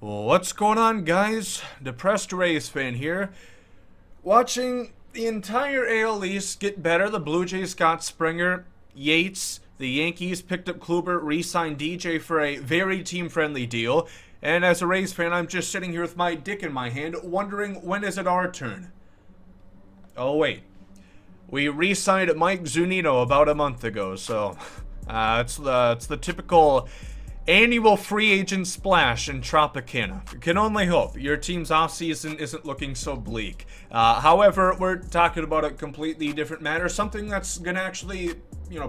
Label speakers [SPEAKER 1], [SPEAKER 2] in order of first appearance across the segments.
[SPEAKER 1] What's going on, guys? Depressed Rays fan here. Watching the entire AL East get better. The Blue Jays got Springer, Yates. The Yankees picked up Kluber, re-signed DJ for a very team-friendly deal. And as a Rays fan, I'm just sitting here with my dick in my hand, wondering when is it our turn? Oh, wait. We re-signed Mike Zunino about a month ago, so it's the typical annual free agent splash in Tropicana. You can only hope your team's offseason isn't looking so bleak. However, we're talking about a completely different matter, something that's gonna actually,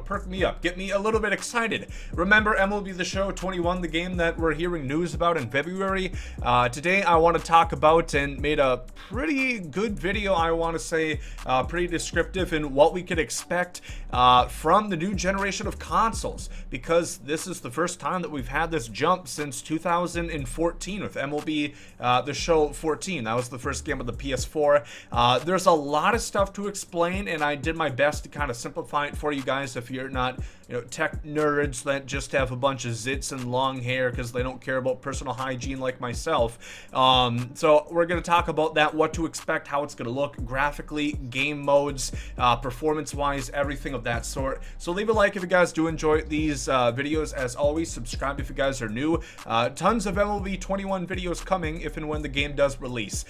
[SPEAKER 1] perk me up, get me a little bit excited. Remember MLB The Show 21, the game that we're hearing news about in February? Today I want to talk about, and made a pretty good video, I want to say, pretty descriptive in what we could expect from the new generation of consoles, because this is the first time that we've had this jump since 2014 with MLB The Show 14. That was the first game of the PS4. There's a lot of stuff to explain, and I did my best to kind of simplify it for you guys if you're not tech nerds that just have a bunch of zits and long hair because they don't care about personal hygiene like myself. So we're going to talk about that, what to expect, how it's going to look graphically, game modes, performance-wise, everything of that sort. So leave a like if you guys do enjoy these videos. As always, subscribe if you guys are new. Tons of MLB 21 videos coming if and when the game does release.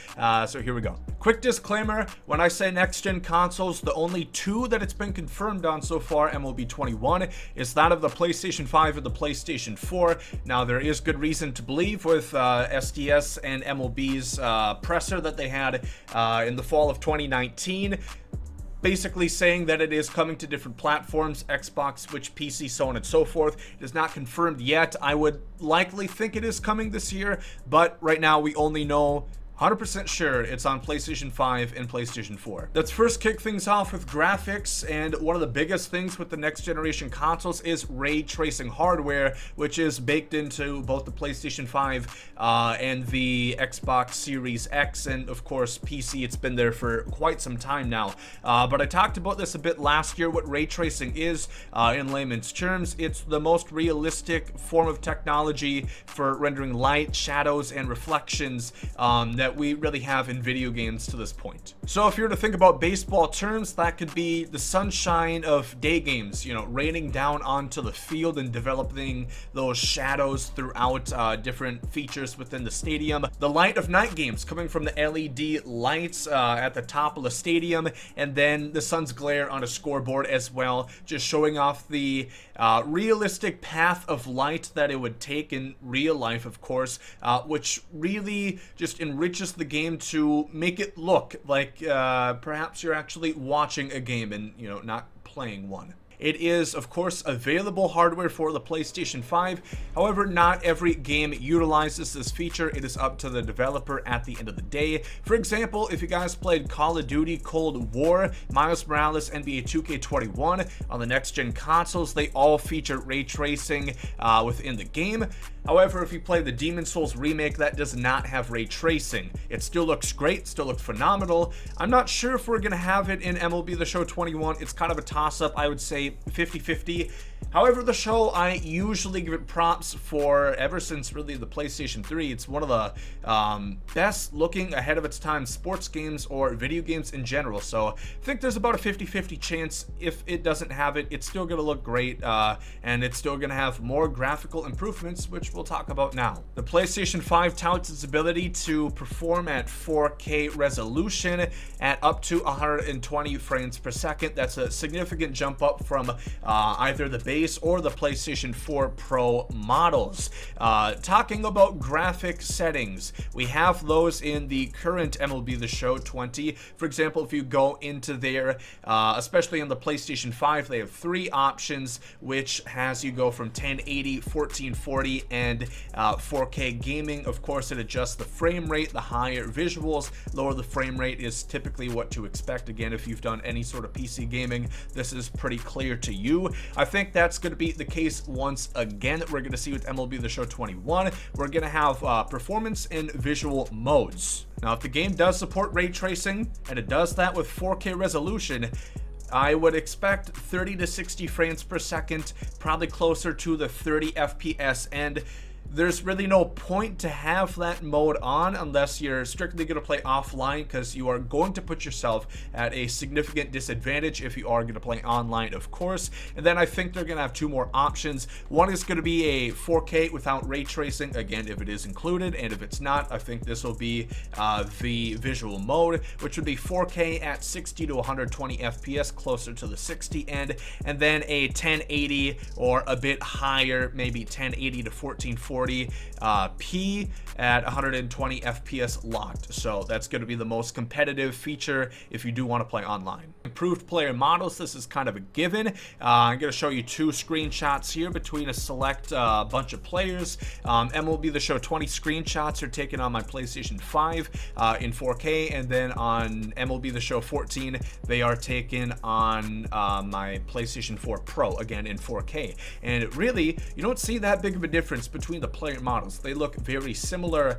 [SPEAKER 1] So here we go. Quick disclaimer, when I say next-gen consoles, the only two that it's been confirmed on so far, MLB 21, is that of the PlayStation 5 and the PlayStation 4. Now, there is good reason to believe with SDS and MLB's presser that they had in the fall of 2019, basically saying that it is coming to different platforms, Xbox, Switch, PC, so on and so forth. It is not confirmed yet. I would likely think it is coming this year, but right now we only know 100% sure it's on PlayStation 5 and PlayStation 4. Let's first kick things off with graphics, and one of the biggest things with the next generation consoles is ray tracing hardware, which is baked into both the PlayStation 5 and the Xbox Series X, and of course PC. It's been there for quite some time now. But I talked about this a bit last year. What ray tracing is, in layman's terms, it's the most realistic form of technology for rendering light, shadows, and reflections that we really have in video games to this point. So if you were to think about baseball terms, that could be the sunshine of day games, raining down onto the field and developing those shadows throughout different features within the stadium. The light of night games coming from the LED lights at the top of the stadium, and then the sun's glare on a scoreboard as well, just showing off the realistic path of light that it would take in real life, of course, which really just enriches the game to make it look like perhaps you're actually watching a game and not playing one. It is, of course, available hardware for the PlayStation 5. However, not every game utilizes this feature. It is up to the developer at the end of the day. For example, if you guys played Call of Duty Cold War, Miles Morales, NBA 2K21 on the next-gen consoles, they all feature ray tracing within the game. However, if you play the Demon's Souls remake, that does not have ray tracing. It still looks great, still looks phenomenal. I'm not sure if we're going to have it in MLB The Show 21. It's kind of a toss-up. I would say 50-50. However, the show, I usually give it props for, ever since really the PlayStation 3, it's one of the best looking ahead of its time sports games or video games in general. So I think there's about a 50-50 chance if it doesn't have it, it's still going to look great, and it's still going to have more graphical improvements, which we'll talk about now. The PlayStation 5 touts its ability to perform at 4K resolution at up to 120 frames per second. That's a significant jump up from either the base or the PlayStation 4 Pro models. Talking about graphic settings, we have those in the current MLB The Show 20. For example, if you go into there, especially on the PlayStation 5, they have three options, which has you go from 1080, 1440, and 4K gaming. Of course, it adjusts the frame rate. The higher visuals, lower the frame rate is typically what to expect. Again, if you've done any sort of PC gaming, this is pretty clear to you. I think that's going to be the case once again. We're going to see with MLB The Show 21. We're going to have performance and visual modes. Now, if the game does support ray tracing, and it does that with 4K resolution, I would expect 30 to 60 frames per second, probably closer to the 30 FPS, and there's really no point to have that mode on unless you're strictly going to play offline, because you are going to put yourself at a significant disadvantage if you are going to play online, of course. And then I think they're going to have two more options. One is going to be a 4K without ray tracing, again, if it is included, and if it's not, I think this will be the visual mode, which would be 4K at 60 to 120 FPS, closer to the 60 end, and then a 1080 or a bit higher, maybe 1080 to 1440 p at 120 FPS locked. So that's going to be the most competitive feature if you do want to play online. Improved player models, this is kind of a given. I'm going to show you two screenshots here between a select bunch of players. MLB The Show 20 screenshots are taken on my PlayStation 5 in 4K, and then on MLB The Show 14 they are taken on my PlayStation 4 Pro, again in 4K. And really, you don't see that big of a difference between the player models. They look very similar.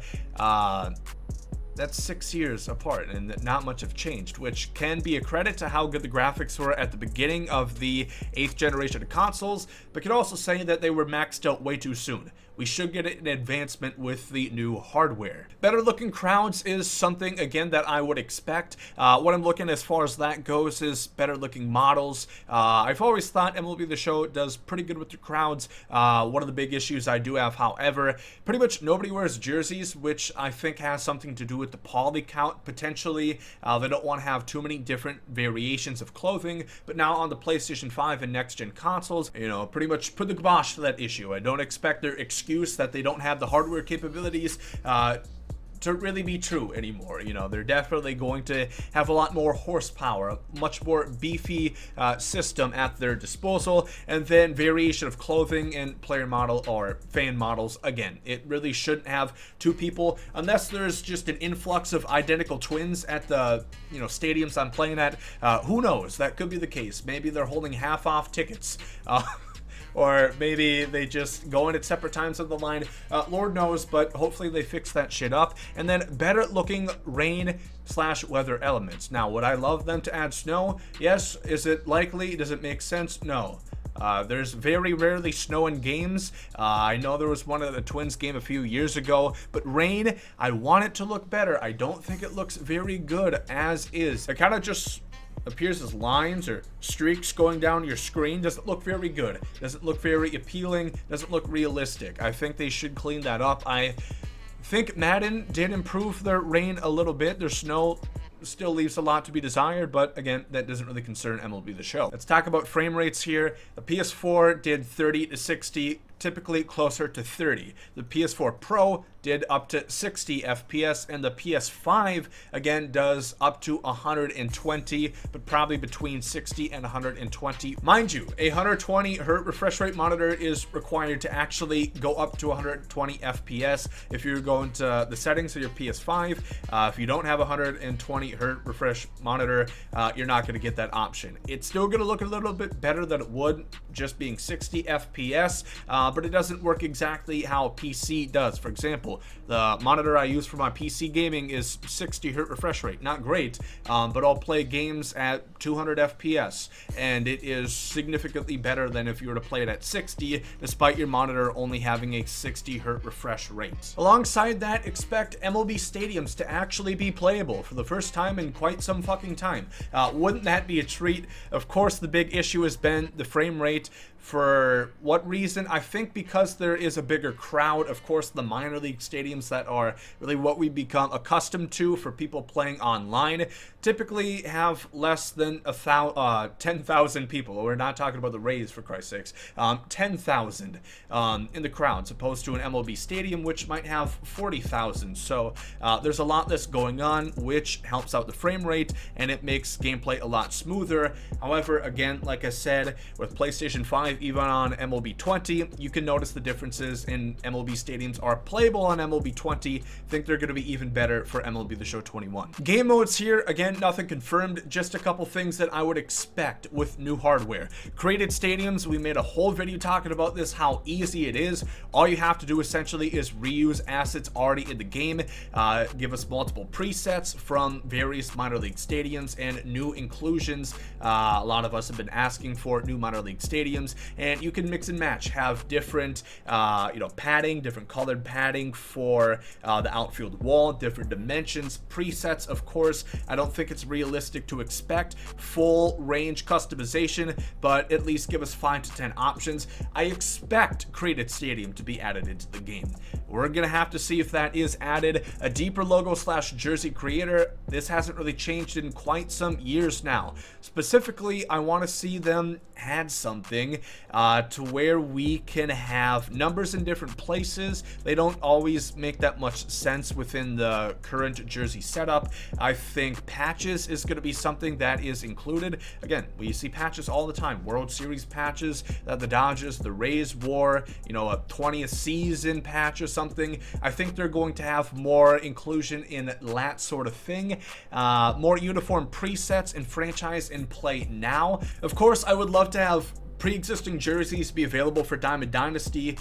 [SPEAKER 1] That's 6 years apart, and not much have changed, which can be a credit to how good the graphics were at the beginning of the 8th generation of consoles, but can also say that they were maxed out way too soon. We should get an advancement with the new hardware. Better looking crowds is something, again, that I would expect. What I'm looking as far as that goes is better looking models. I've always thought MLB The Show does pretty good with the crowds. One of the big issues I do have, however, pretty much nobody wears jerseys, which I think has something to do with the poly count, potentially. They don't want to have too many different variations of clothing, but now on the PlayStation 5 and next-gen consoles, you know, pretty much put the kibosh to that issue. I don't expect their excuse that they don't have the hardware capabilities to really be true anymore. You know, they're definitely going to have a lot more horsepower, a much more beefy system at their disposal, and then variation of clothing and player model or fan models. Again, it really shouldn't have two people unless there's just an influx of identical twins at the, you know, stadiums I'm playing at. Who knows? That could be the case. Maybe they're holding half off tickets. Or maybe they just go in at separate times of the line. Lord knows, but hopefully they fix that shit up. And then better looking rain/weather elements. Now, would I love them to add snow? Yes. Is it likely? Does it make sense? No. There's very rarely snow in games. I know there was one of the Twins game a few years ago, but rain, I want it to look better. I don't think it looks very good as is. It kind of just appears as lines or streaks going down your screen. Doesn't look very good. Doesn't look very appealing. Doesn't look realistic. I think they should clean that up. I think Madden did improve their rain a little bit. Their snow still leaves a lot to be desired, but again, that doesn't really concern MLB The Show. Let's talk about frame rates here. The PS4 did 30 to 60, typically closer to 30. The PS4 Pro did up to 60 FPS, and the PS5 again does up to 120, but probably between 60 and 120. Mind you, a 120 Hz refresh rate monitor is required to actually go up to 120 FPS if you're going to the settings of your PS5. If you don't have a 120 Hz refresh monitor, you're not going to get that option. It's still going to look a little bit better than it would just being 60 FPS, but it doesn't work exactly how PC does. For example, the monitor I use for my PC gaming is 60 Hz refresh rate. Not great, but I'll play games at 200 FPS, and it is significantly better than if you were to play it at 60, despite your monitor only having a 60 Hz refresh rate. Alongside that, expect MLB stadiums to actually be playable for the first time in quite some fucking time. Wouldn't that be a treat? Of course, the big issue has been the frame rate. For what reason? I think because there is a bigger crowd. Of course, the minor league stadiums that are really what we become accustomed to for people playing online typically have less than 10,000 people. We're not talking about the Rays, for Christ's sakes. 10,000 in the crowd, as opposed to an MLB stadium, which might have 40,000. So there's a lot less going on, which helps out the frame rate, and it makes gameplay a lot smoother. However, again, like I said, with PlayStation 5, even on MLB 20, you can notice the differences in MLB stadiums are playable on MLB 20. Think they're going to be even better for MLB The Show 21. Game modes here, again, nothing confirmed, just a couple things that I would expect with new hardware. Created stadiums, we made a whole video talking about this, how easy it is. All you have to do essentially is reuse assets already in the game, give us multiple presets from various minor league stadiums and new inclusions. A lot of us have been asking for new minor league stadiums, and you can mix and match, have different padding, different colored padding for the outfield wall, different dimensions, presets. Of course, I don't think it's realistic to expect full range customization, but at least give us 5 to 10 options. I expect Created Stadium to be added into the game. We're gonna have to see if that is added. A deeper logo / jersey creator, this hasn't really changed in quite some years now. Specifically, I want to see them add something to where we can have numbers in different places. They don't always make that much sense within the current jersey setup. I think patches is going to be something that is included. Again, we see patches all the time. World Series patches that the Dodgers, the Rays wore, a 20th season patch or something. I think they're going to have more inclusion in that sort of thing. More uniform presets and franchise in play now. Of course, I would love to have pre-existing jerseys be available for Diamond Dynasty.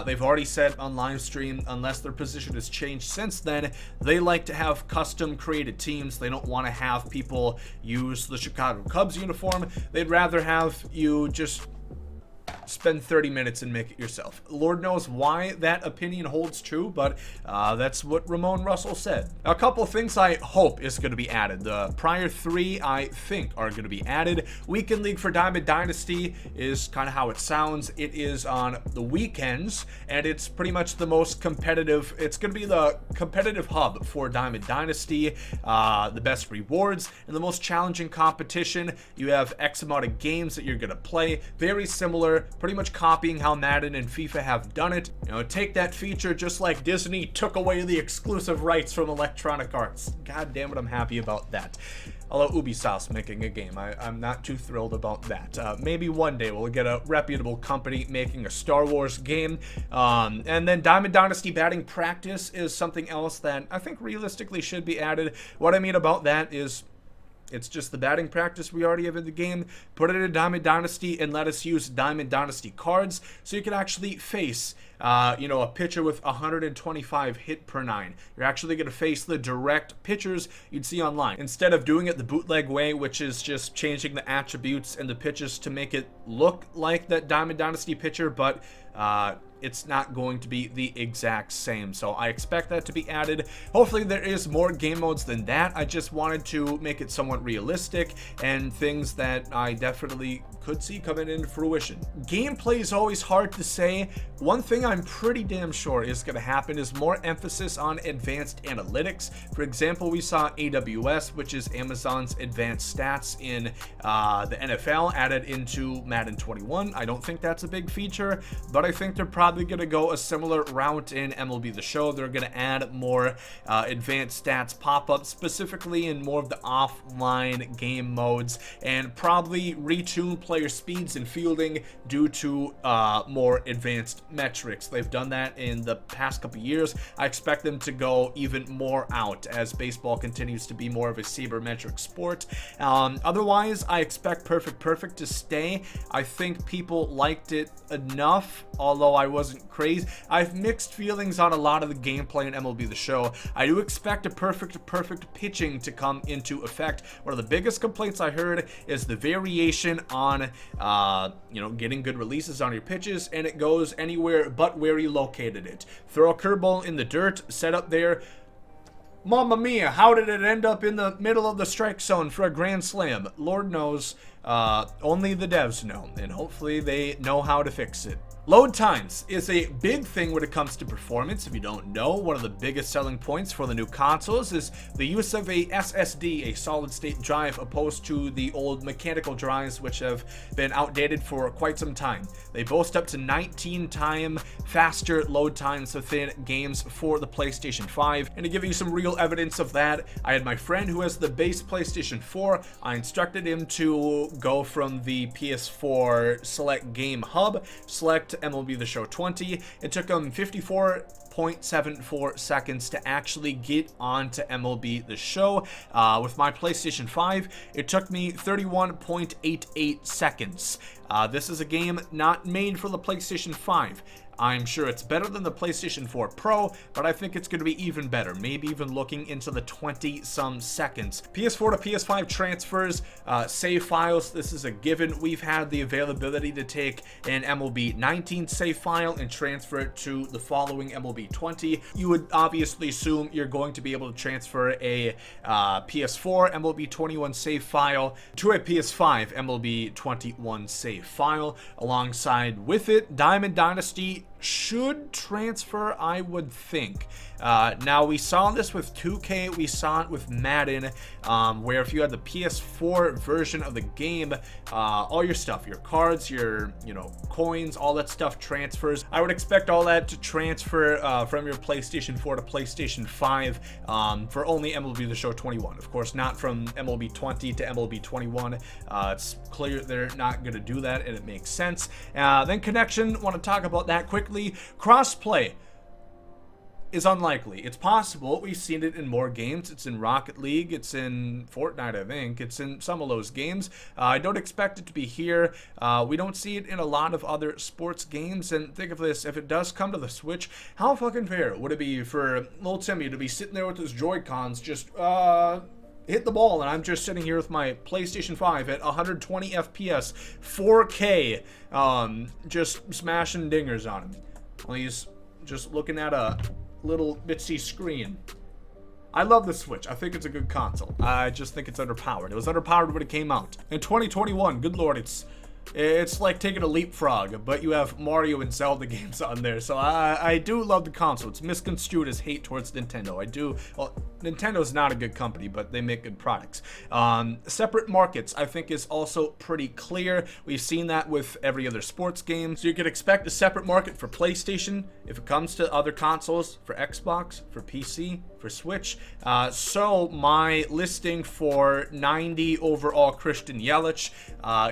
[SPEAKER 1] They've already said on Livestream, unless their position has changed since then, they like to have custom created teams. They don't want to have people use the Chicago Cubs uniform. They'd rather have you just spend 30 minutes and make it yourself. Lord knows why that opinion holds true, but that's what Ramon Russell said. A couple things I hope is going to be added. The prior 3 I think are going to be added. Weekend League for Diamond Dynasty is kind of how it sounds. It is on the weekends, and it's pretty much the most competitive. It's going to be the competitive hub for Diamond Dynasty, the best rewards, and the most challenging competition. You have X amount of games that you're going to play. Very similar, pretty much copying how Madden and FIFA have done it. Take that feature just like Disney took away the exclusive rights from Electronic Arts. God damn it, I'm happy about that. Although Ubisoft's making a game, I'm not too thrilled about that. Maybe one day we'll get a reputable company making a Star Wars game. And then Diamond Dynasty batting practice is something else that I think realistically should be added. What I mean about that is, it's just the batting practice we already have in the game. Put it in Diamond Dynasty and let us use Diamond Dynasty cards so you can actually face, a pitcher with 125 hit per 9. You're actually going to face the direct pitchers you'd see online. Instead of doing it the bootleg way, which is just changing the attributes and the pitches to make it look like that Diamond Dynasty pitcher, but it's not going to be the exact same. So I expect that to be added. Hopefully there is more game modes than that. I just wanted to make it somewhat realistic and things that I definitely could see coming into fruition. Gameplay is always hard to say. One thing I'm pretty damn sure is going to happen is more emphasis on advanced analytics. For example, we saw AWS, which is Amazon's advanced stats in the NFL, added into Madden 21. I don't think that's a big feature, but I think they're probably going to go a similar route in MLB The Show. They're going to add more advanced stats pop-ups, specifically in more of the offline game modes, and probably retune player speeds and fielding due to more advanced metrics. They've done that in the past couple years. I expect them to go even more out as baseball continues to be more of a sabermetric sport. Otherwise, I expect Perfect to stay. I think people liked it enough, although I wasn't crazy. I've mixed feelings on a lot of the gameplay in MLB The Show. I do expect a perfect pitching to come into effect. One of the biggest complaints I heard is the variation on getting good releases on your pitches, and it goes anywhere but where you located it. Throw a curveball in the dirt, set up there. Mamma mia, how did it end up in the middle of the strike zone for a grand slam? Lord knows. Only the devs know, and hopefully they know how to fix it. Load times is a big thing when it comes to performance. If you don't know, one of the biggest selling points for the new consoles is the use of a SSD, a solid-state drive, opposed to the old mechanical drives, which have been outdated for quite some time. They boast up to 19-time faster load times within games for the PlayStation 5. And to give you some real evidence of that, I had my friend who has the base PlayStation 4. I instructed him to go from the PS4 select game hub, select MLB The Show 20. It took him 54 12.74 seconds to actually get onto MLB The Show. With my PlayStation 5, it took me 31.88 seconds. This is a game not made for the PlayStation 5. I'm sure it's better than the PlayStation 4 Pro, but I think it's going to be even better, maybe even looking into the 20-some seconds. PS4 to PS5 transfers, save files, this is a given. We've had the availability to take an MLB 19 save file and transfer it to the following MLB 20. You would obviously assume you're going to be able to transfer a PS4 MLB 21 save file to a PS5 MLB 21 save file. Alongside with it, Diamond Dynasty should transfer, I would think. Now, we saw this with 2K, we saw it with Madden, where if you had the PS4 version of the game, all your stuff, your cards, your, coins, all that stuff transfers. I would expect all that to transfer from your PlayStation 4 to PlayStation 5 for only MLB The Show 21. Of course, not from MLB 20 to MLB 21. It's clear they're not going to do that, and it makes sense. Then connection, want to talk about that quickly. Crossplay is unlikely. It's possible. We've seen it in more games. It's in Rocket League. It's in Fortnite, I think. It's in some of those games. I don't expect it to be here. We don't see it in a lot of other sports games. And think of this, if it does come to the Switch, how fucking fair would it be for little Timmy to be sitting there with his Joy-Cons just, hit the ball, and I'm just sitting here with my PlayStation 5 at 120 FPS, 4K, just smashing dingers on him. Well, he's just looking at a little bitsy screen. I love the Switch. I think it's a good console. I just think it's underpowered. It was underpowered when it came out. In 2021, good lord, it's like taking a leapfrog, but you have Mario and Zelda games on there. So I do love the console. It's misconstrued as hate towards Nintendo. Well, Nintendo's not a good company, but they make good products. Separate markets, I think, is also pretty clear. We've seen that with every other sports game. So you could expect a separate market for PlayStation if it comes to other consoles, for Xbox, for PC, for Switch. So my listing for 90 overall Christian Yelich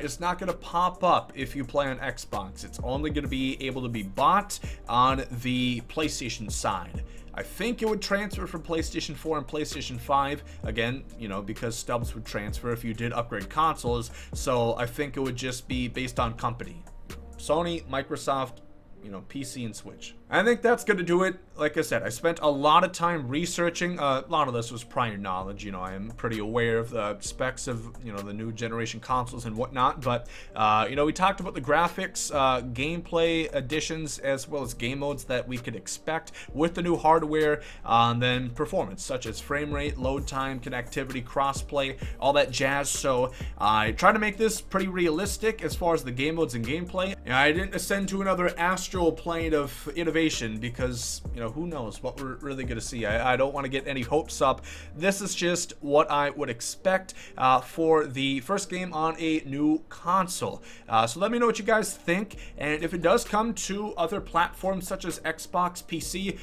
[SPEAKER 1] is not going to pop up if you play on Xbox. It's only going to be able to be bought on the PlayStation side. I think it would transfer from PlayStation 4 and PlayStation 5, again, because stubs would transfer if you did upgrade consoles, so I think it would just be based on company. Sony, Microsoft, PC and Switch. I think that's going to do it. Like I said, I spent a lot of time researching. A lot of this was prior knowledge. I am pretty aware of the specs of, the new generation consoles and whatnot. But, we talked about the graphics, gameplay additions, as well as game modes that we could expect with the new hardware. And then performance, such as frame rate, load time, connectivity, crossplay, all that jazz. So I tried to make this pretty realistic as far as the game modes and gameplay. I didn't ascend to another astral plane of innovation, because who knows what we're really gonna see. I don't want to get any hopes up. This is just what I would expect for the first game on a new console. So let me know what you guys think, and if it does come to other platforms such as Xbox, PC,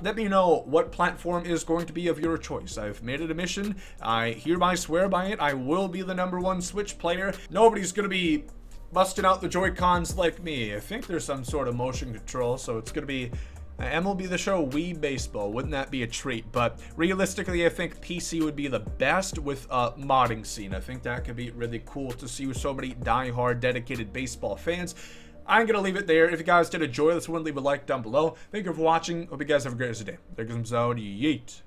[SPEAKER 1] let me know what platform is going to be of your choice. I've made it a mission. I hereby swear by it. I will be the #1 Switch player. Nobody's gonna be busting out the Joy-Cons like me. I think there's some sort of motion control, so it's going to be MLB The Show Wii Baseball. Wouldn't that be a treat? But realistically, I think PC would be the best with a modding scene. I think that could be really cool to see with so many die-hard, dedicated baseball fans. I'm going to leave it there. If you guys did enjoy this one, leave a like down below. Thank you for watching. Hope you guys have a great day. There goes out. Yeet.